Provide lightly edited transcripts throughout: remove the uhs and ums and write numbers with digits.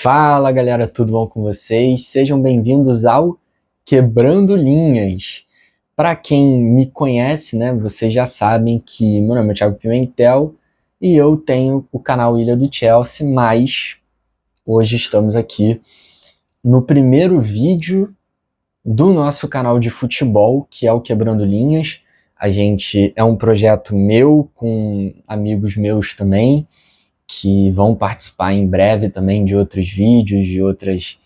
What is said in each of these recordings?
Fala galera, tudo bom com vocês? Sejam bem-vindos ao Quebrando Linhas. Para quem me conhece, né, vocês já sabem que meu nome é Thiago Pimentel e eu tenho o canal Ilha do Chelsea, mas hoje estamos aqui no primeiro vídeo do nosso canal de futebol, que é o Quebrando Linhas. A gente é um projeto meu com amigos meus também, que vão participar em breve também de outros vídeos, de outras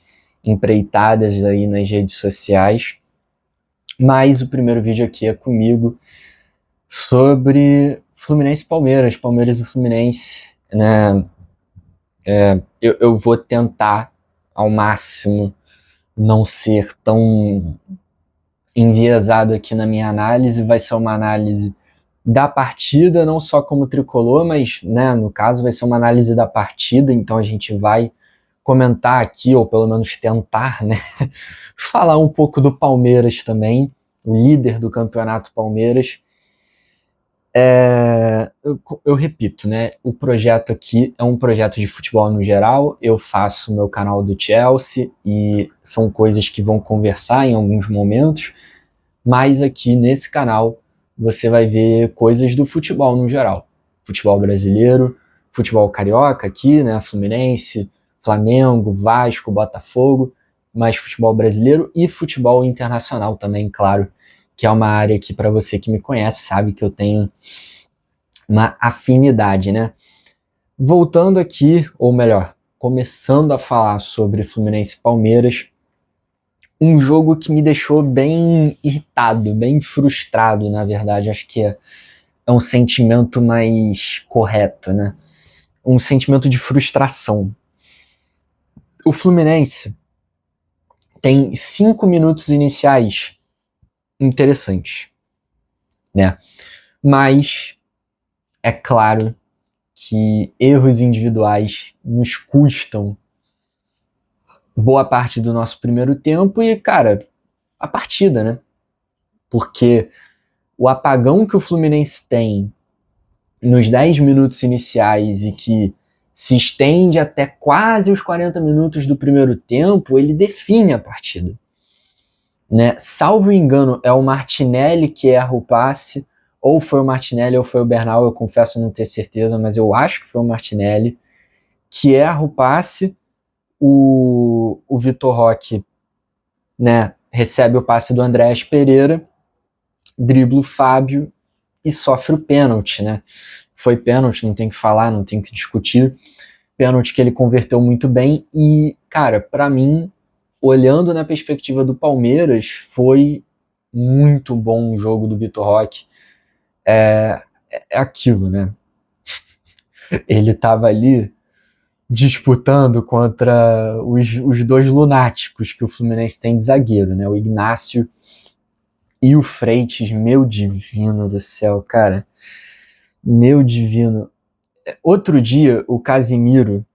empreitadas aí nas redes sociais. Mas o primeiro vídeo aqui é comigo sobre Fluminense e Palmeiras, Palmeiras e Fluminense, né? Eu vou tentar ao máximo não ser tão enviesado aqui na minha análise, vai ser uma análise da partida, não só como tricolor, mas, né, no caso vai ser uma análise da partida, então a gente vai comentar aqui, ou pelo menos tentar, né, falar um pouco do Palmeiras também, o líder do campeonato Palmeiras. Eu repito, né, o projeto aqui é um projeto de futebol no geral, eu faço meu canal do Chelsea e são coisas que vão conversar em alguns momentos, mas aqui nesse canal você vai ver coisas do futebol no geral. Futebol brasileiro, futebol carioca aqui, né? Fluminense, Flamengo, Vasco, Botafogo, mas futebol brasileiro e futebol internacional também, claro, que é uma área que para você que me conhece sabe que eu tenho uma afinidade, né? Voltando aqui, ou melhor, começando a falar sobre Fluminense e Palmeiras, um jogo que me deixou bem irritado, bem frustrado, na verdade. Acho que é um sentimento mais correto, né? Um sentimento de frustração. O Fluminense tem 5 minutos iniciais interessantes, né? Mas é claro que erros individuais nos custam boa parte do nosso primeiro tempo e, cara, a partida, né? Porque o apagão que o Fluminense tem nos 10 minutos iniciais e que se estende até quase os 40 minutos do primeiro tempo, ele define a partida, né? Salvo engano, é o Martinelli que erra o passe, ou foi o Martinelli ou foi o Bernal, eu confesso não ter certeza, mas eu acho que foi o Martinelli, que erra o passe, o Vitor Roque, né, recebe o passe do Andréas Pereira, dribla o Fábio e sofre o pênalti, né? Foi pênalti, não tem que falar, não tem que discutir. Pênalti que ele converteu muito bem e, cara, pra mim, olhando na perspectiva do Palmeiras, foi muito bom o jogo do Vitor Roque. É aquilo, né? Ele tava ali disputando contra os dois lunáticos que o Fluminense tem de zagueiro, né? O Ignácio e o Freitas, meu divino do céu, cara. Meu divino. Outro dia, o Casimiro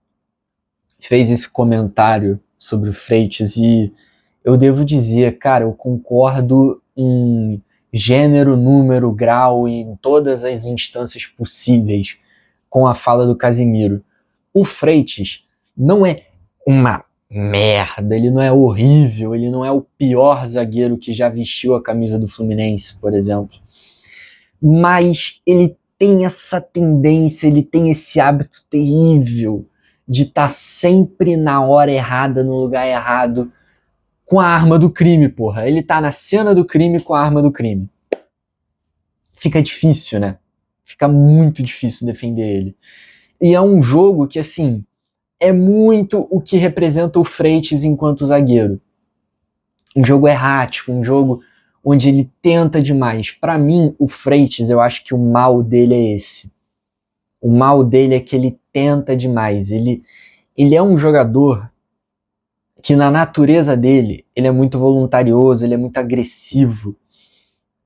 fez esse comentário sobre o Freitas e eu devo dizer, cara, eu concordo em gênero, número, grau e em todas as instâncias possíveis com a fala do Casimiro. O Freitas não é uma merda, ele não é horrível, ele não é o pior zagueiro que já vestiu a camisa do Fluminense, por exemplo. Mas ele tem essa tendência, ele tem esse hábito terrível de estar sempre na hora errada, no lugar errado, com a arma do crime, porra. Ele tá na cena do crime com a arma do crime. Fica difícil, né? Fica muito difícil defender ele. E é um jogo que, assim, é muito o que representa o Freitas enquanto zagueiro. Um jogo errático, um jogo onde ele tenta demais. Para mim, o Freitas, eu acho que o mal dele é esse. O mal dele é que ele tenta demais. Ele é um jogador que na natureza dele, ele é muito voluntarioso, ele é muito agressivo.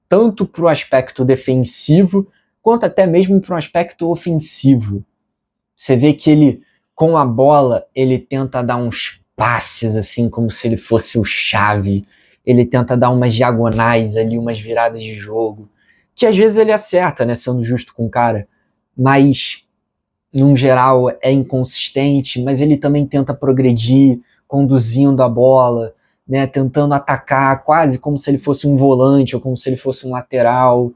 Tanto para o aspecto defensivo, quanto até mesmo para o aspecto ofensivo. Você vê que ele, com a bola, ele tenta dar uns passes, assim, como se ele fosse o Xavi. Ele tenta dar umas diagonais ali, umas viradas de jogo. Que às vezes ele acerta, né, sendo justo com o cara. Mas num geral, é inconsistente, mas ele também tenta progredir, conduzindo a bola, né, tentando atacar quase como se ele fosse um volante ou como se ele fosse um lateral.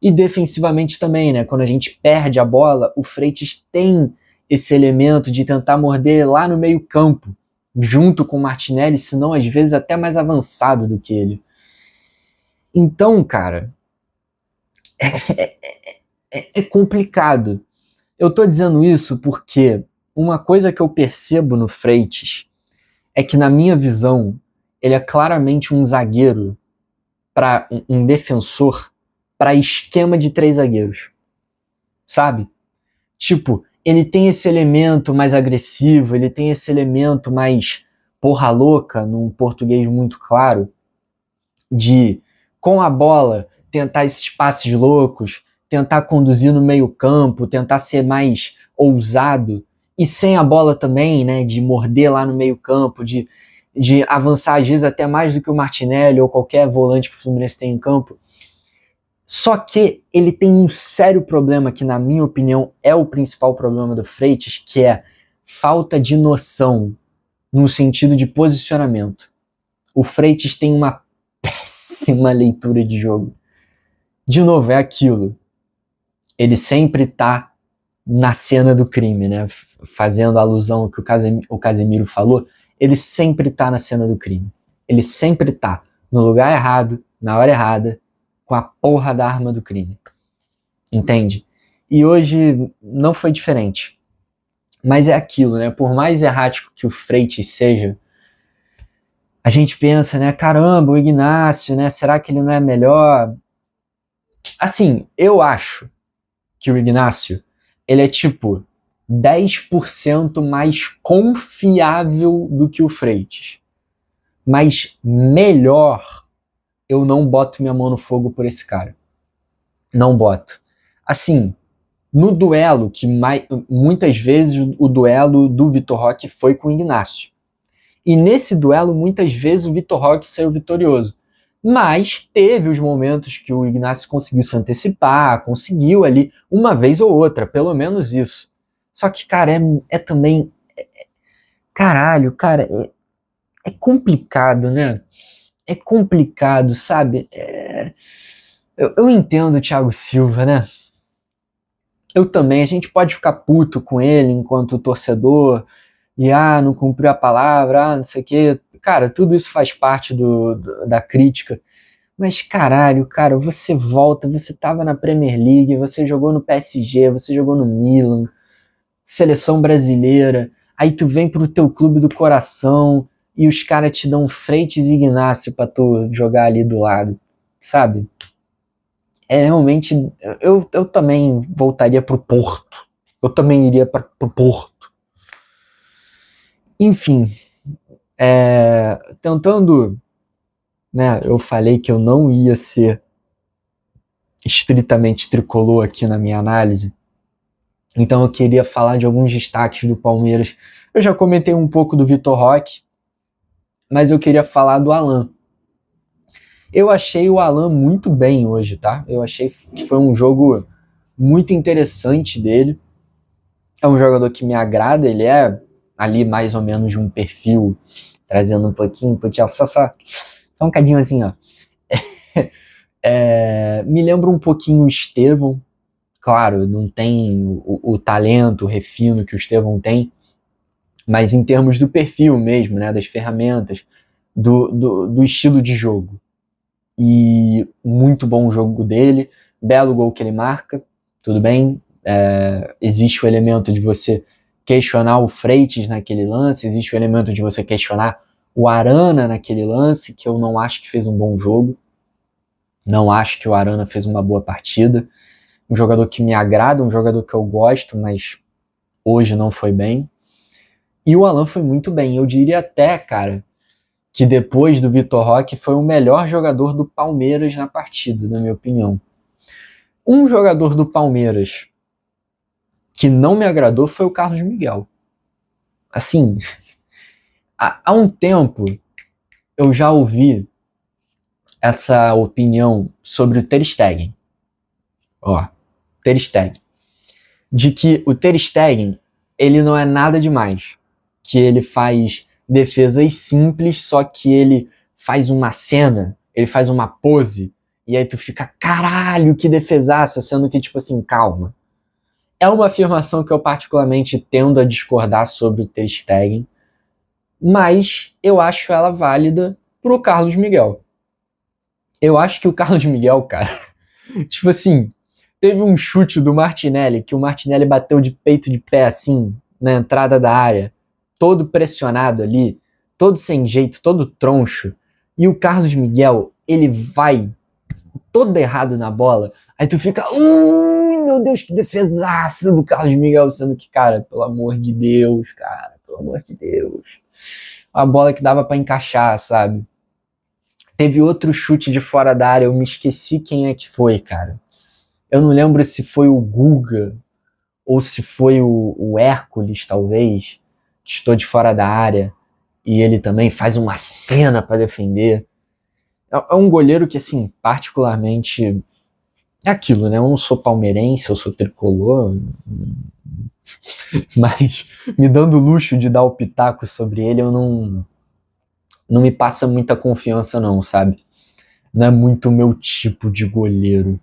E defensivamente também, né, quando a gente perde a bola, o Freitas tem esse elemento de tentar morder lá no meio campo, junto com o Martinelli, se não às vezes até mais avançado do que ele. Então, cara, é complicado. Eu tô dizendo isso porque uma coisa que eu percebo no Freitas é que, na minha visão, ele é claramente um zagueiro, para um defensor para esquema de 3 zagueiros, sabe? Tipo, ele tem esse elemento mais agressivo, ele tem esse elemento mais porra louca, num português muito claro, de, com a bola, tentar esses passes loucos, tentar conduzir no meio campo, tentar ser mais ousado, e sem a bola também, né, de morder lá no meio campo, de avançar às vezes até mais do que o Martinelli ou qualquer volante que o Fluminense tem em campo. Só que ele tem um sério problema que, na minha opinião, é o principal problema do Freitas, que é falta de noção no sentido de posicionamento. O Freitas tem uma péssima leitura de jogo. De novo, é aquilo. Ele sempre tá na cena do crime, né? Fazendo alusão ao que o Casemiro falou, ele sempre tá na cena do crime. Ele sempre tá no lugar errado, na hora errada, com a porra da arma do crime. Entende? E hoje não foi diferente. Mas é aquilo, né? Por mais errático que o Freitas seja, a gente pensa, né? Caramba, o Ignacio, né? Será que ele não é melhor? Assim, eu acho que o Ignacio, ele é tipo 10% mais confiável do que o Freitas. Mas melhor, eu não boto minha mão no fogo por esse cara. Não boto. Assim, no duelo, que muitas vezes o duelo do Vitor Roque foi com o Ignacio. E nesse duelo, muitas vezes o Vitor Roque saiu vitorioso. Mas teve os momentos que o Ignacio conseguiu se antecipar, conseguiu ali uma vez ou outra, pelo menos isso. Só que, cara, é também. Caralho, cara, é complicado, né? É complicado, sabe? Eu entendo o Thiago Silva, né? Eu também, a gente pode ficar puto com ele enquanto torcedor, e não cumpriu a palavra, não sei o quê. Cara, tudo isso faz parte da crítica. Mas caralho, cara, você volta, você tava na Premier League, você jogou no PSG, você jogou no Milan, seleção brasileira, aí tu vem pro teu clube do coração e os caras te dão Freitas e Ignacio pra tu jogar ali do lado, sabe? É realmente. Eu também voltaria pro Porto. Eu também iria pro Porto. Enfim, tentando, né? Eu falei que eu não ia ser estritamente tricolor aqui na minha análise. Então eu queria falar de alguns destaques do Palmeiras. Eu já comentei um pouco do Vitor Roque, mas eu queria falar do Alan. Eu achei o Alan muito bem hoje, tá? Eu achei que foi um jogo muito interessante dele. É um jogador que me agrada, ele é ali mais ou menos de um perfil, trazendo um pouquinho pro Chelsea, só um cadinho assim, ó. Me lembra um pouquinho o Estevão, claro, não tem o talento, o refino que o Estevão tem, mas em termos do perfil mesmo, né, das ferramentas, do estilo de jogo. E muito bom o jogo dele, belo gol que ele marca, tudo bem, existe o elemento de você questionar o Freitas naquele lance, existe o elemento de você questionar o Arana naquele lance, que eu não acho que fez um bom jogo, não acho que o Arana fez uma boa partida, um jogador que me agrada, um jogador que eu gosto, mas hoje não foi bem. E o Alan foi muito bem. Eu diria até, cara, que depois do Vitor Roque foi o melhor jogador do Palmeiras na partida, na minha opinião. Um jogador do Palmeiras que não me agradou foi o Carlos Miguel. Assim, há um tempo eu já ouvi essa opinião sobre o Ter Stegen. Ó, Ter Stegen. de que o Ter Stegen, ele não é nada demais, que ele faz defesas simples, só que ele faz uma cena, ele faz uma pose, e aí tu fica, caralho, que defesaça, sendo que, tipo assim, calma. É uma afirmação que eu particularmente tendo a discordar sobre o Ter Stegen, mas eu acho ela válida pro Carlos Miguel. Eu acho que o Carlos Miguel, cara, tipo assim, teve um chute do Martinelli, que o Martinelli bateu de peito de pé, assim, na entrada da área, todo pressionado ali, todo sem jeito, todo troncho, e o Carlos Miguel, ele vai todo errado na bola, aí tu fica, ui, meu Deus, que defesaça do Carlos Miguel, sendo que, cara, pelo amor de Deus, cara, pelo amor de Deus, a bola que dava pra encaixar, sabe? Teve outro chute de fora da área, eu me esqueci quem é que foi, cara. Eu não lembro se foi o Guga ou se foi o Hércules, talvez, que estou de fora da área e ele também faz uma cena para defender. É um goleiro que, assim, particularmente é aquilo, né? Eu não sou palmeirense, eu sou tricolor, mas me dando o luxo de dar o pitaco sobre ele, eu não me passa muita confiança, não, sabe? Não é muito o meu tipo de goleiro.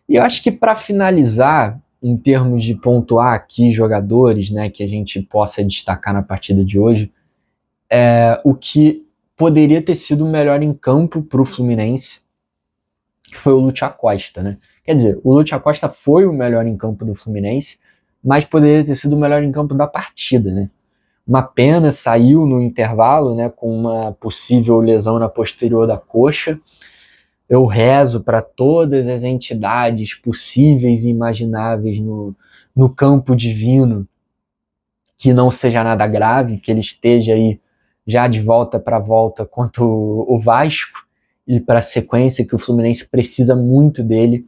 E eu acho que para finalizar, em termos de pontuar aqui jogadores, né, que a gente possa destacar na partida de hoje, o que poderia ter sido o melhor em campo para o Fluminense, que foi o Lúcio Acosta, né? Quer dizer, o Lúcio Acosta foi o melhor em campo do Fluminense, mas poderia ter sido o melhor em campo da partida, né? Uma pena, saiu no intervalo, né, com uma possível lesão na posterior da coxa. Eu rezo para todas as entidades possíveis e imagináveis no campo divino que não seja nada grave, que ele esteja aí já de volta para volta contra o Vasco e para a sequência que o Fluminense precisa muito dele.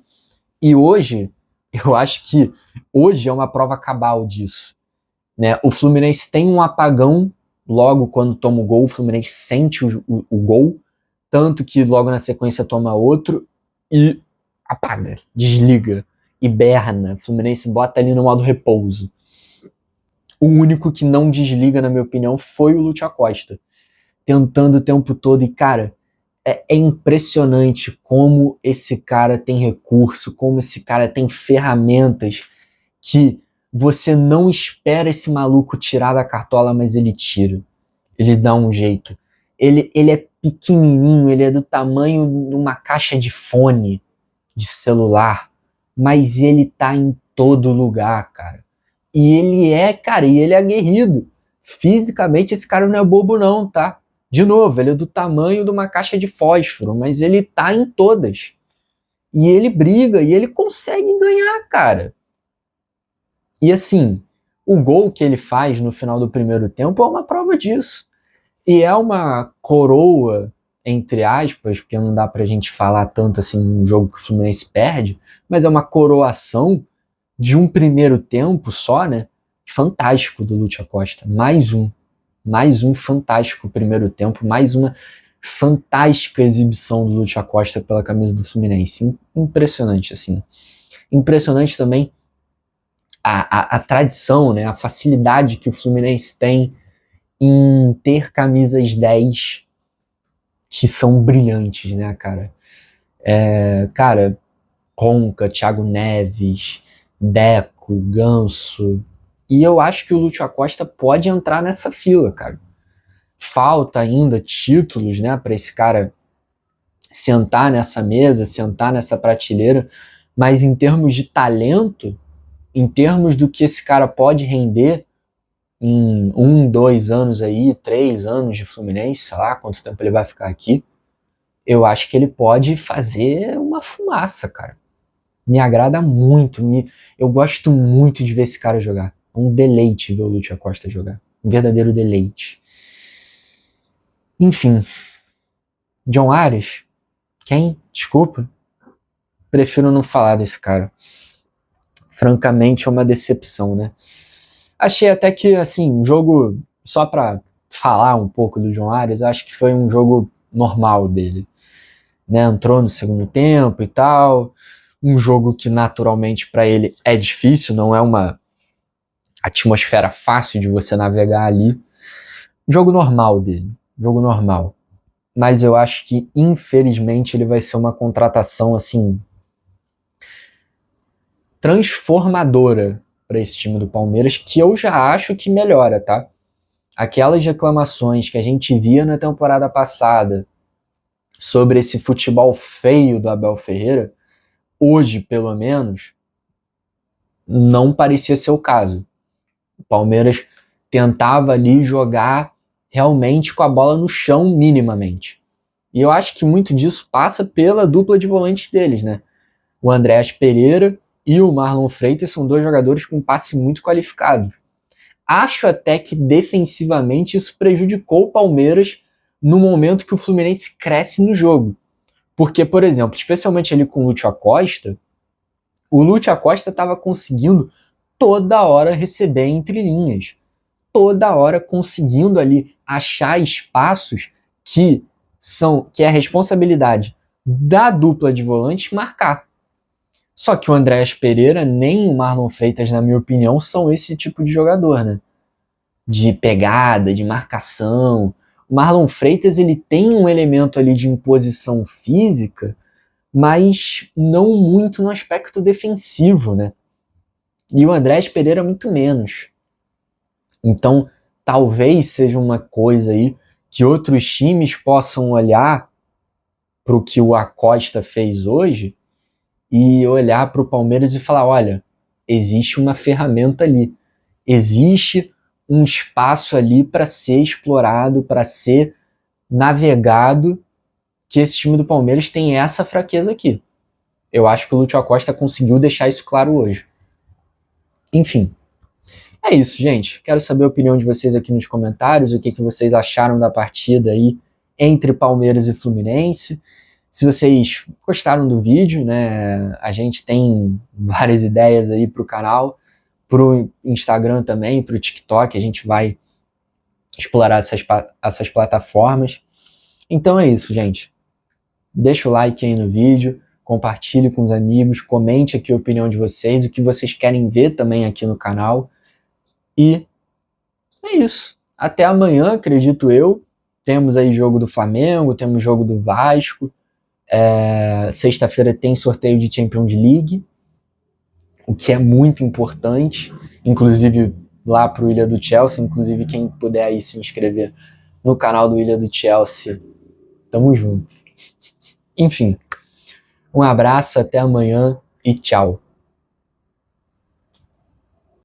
E hoje, eu acho que hoje é uma prova cabal disso, né? O Fluminense tem um apagão logo quando toma o gol, o Fluminense sente o gol, tanto que logo na sequência toma outro e apaga, desliga, hiberna. O Fluminense bota ali no modo repouso. O único que não desliga, na minha opinião, foi o Lúcio Acosta, tentando o tempo todo. E, cara, é impressionante como esse cara tem recurso, como esse cara tem ferramentas que você não espera esse maluco tirar da cartola, mas ele tira. Ele dá um jeito. Ele é pequenininho, ele é do tamanho de uma caixa de fone de celular, mas ele tá em todo lugar, cara. E ele é aguerrido. Fisicamente, esse cara não é bobo, não, tá? De novo, ele é do tamanho de uma caixa de fósforo, mas ele tá em todas. E ele briga e ele consegue ganhar, cara. E assim, o gol que ele faz no final do primeiro tempo é uma prova disso. E é uma coroa, entre aspas, porque não dá pra gente falar tanto assim num jogo que o Fluminense perde, mas é uma coroação de um primeiro tempo só, né? Fantástico do Lúcio Acosta. Mais um fantástico primeiro tempo, mais uma fantástica exibição do Lúcio Acosta pela camisa do Fluminense. Impressionante, assim. Impressionante também a tradição, né? A facilidade que o Fluminense tem em ter camisas 10 que são brilhantes, né, cara? Cara, Conca, Thiago Neves, Deco, Ganso. E eu acho que o Lúcio Acosta pode entrar nessa fila, cara. Falta ainda títulos, né, para esse cara sentar nessa mesa, sentar nessa prateleira, mas em termos de talento, em termos do que esse cara pode render em 2 anos aí, 3 anos de Fluminense, sei lá quanto tempo ele vai ficar aqui, eu acho que ele pode fazer uma fumaça, cara. Me agrada muito, eu gosto muito de ver esse cara jogar. É um deleite ver o Lúcio Acosta jogar. Um verdadeiro deleite. Enfim, John Ares? Quem? Desculpa. Prefiro não falar desse cara. Francamente, é uma decepção, né? Achei até que, assim, um jogo, só pra falar um pouco do John Ares, acho que foi um jogo normal dele. Né? Entrou no segundo tempo e tal, um jogo que naturalmente para ele é difícil, não é uma atmosfera fácil de você navegar ali. Jogo normal dele, jogo normal. Mas eu acho que, infelizmente, ele vai ser uma contratação, assim, transformadora para esse time do Palmeiras, que eu já acho que melhora, tá? Aquelas reclamações que a gente via na temporada passada sobre esse futebol feio do Abel Ferreira, hoje, pelo menos, não parecia ser o caso. O Palmeiras tentava ali jogar realmente com a bola no chão minimamente. E eu acho que muito disso passa pela dupla de volantes deles, né? O Andréas Pereira e o Marlon Freitas são dois jogadores com passe muito qualificado. Acho até que defensivamente isso prejudicou o Palmeiras no momento que o Fluminense cresce no jogo. Porque, por exemplo, especialmente ali com o Lúcio Acosta, o Lúcio Acosta estava conseguindo toda hora receber entre linhas. Toda hora conseguindo ali achar espaços que é a responsabilidade da dupla de volantes marcar. Só que o Andréas Pereira nem o Marlon Freitas, na minha opinião, são esse tipo de jogador, né? De pegada, de marcação. O Marlon Freitas, ele tem um elemento ali de imposição física, mas não muito no aspecto defensivo, né? E o Andréas Pereira muito menos. Então, talvez seja uma coisa aí que outros times possam olhar para o que o Acosta fez hoje e olhar para o Palmeiras e falar: olha, existe uma ferramenta ali, existe um espaço ali para ser explorado, para ser navegado, que esse time do Palmeiras tem essa fraqueza aqui. Eu acho que o Lúcio Acosta conseguiu deixar isso claro hoje. Enfim, é isso, gente. Quero saber a opinião de vocês aqui nos comentários, o que vocês acharam da partida aí entre Palmeiras e Fluminense. Se vocês gostaram do vídeo, né, a gente tem várias ideias aí para o canal, para o Instagram também, para o TikTok, a gente vai explorar essas plataformas. Então é isso, gente. Deixa o like aí no vídeo, compartilhe com os amigos, comente aqui a opinião de vocês, o que vocês querem ver também aqui no canal. E é isso. Até amanhã, acredito eu. Temos aí jogo do Flamengo, temos jogo do Vasco. Sexta-feira tem sorteio de Champions League, o que é muito importante. Inclusive lá pro Ilha do Chelsea. Inclusive quem puder aí se inscrever no canal do Ilha do Chelsea. Tamo junto. Enfim, um abraço, até amanhã e tchau.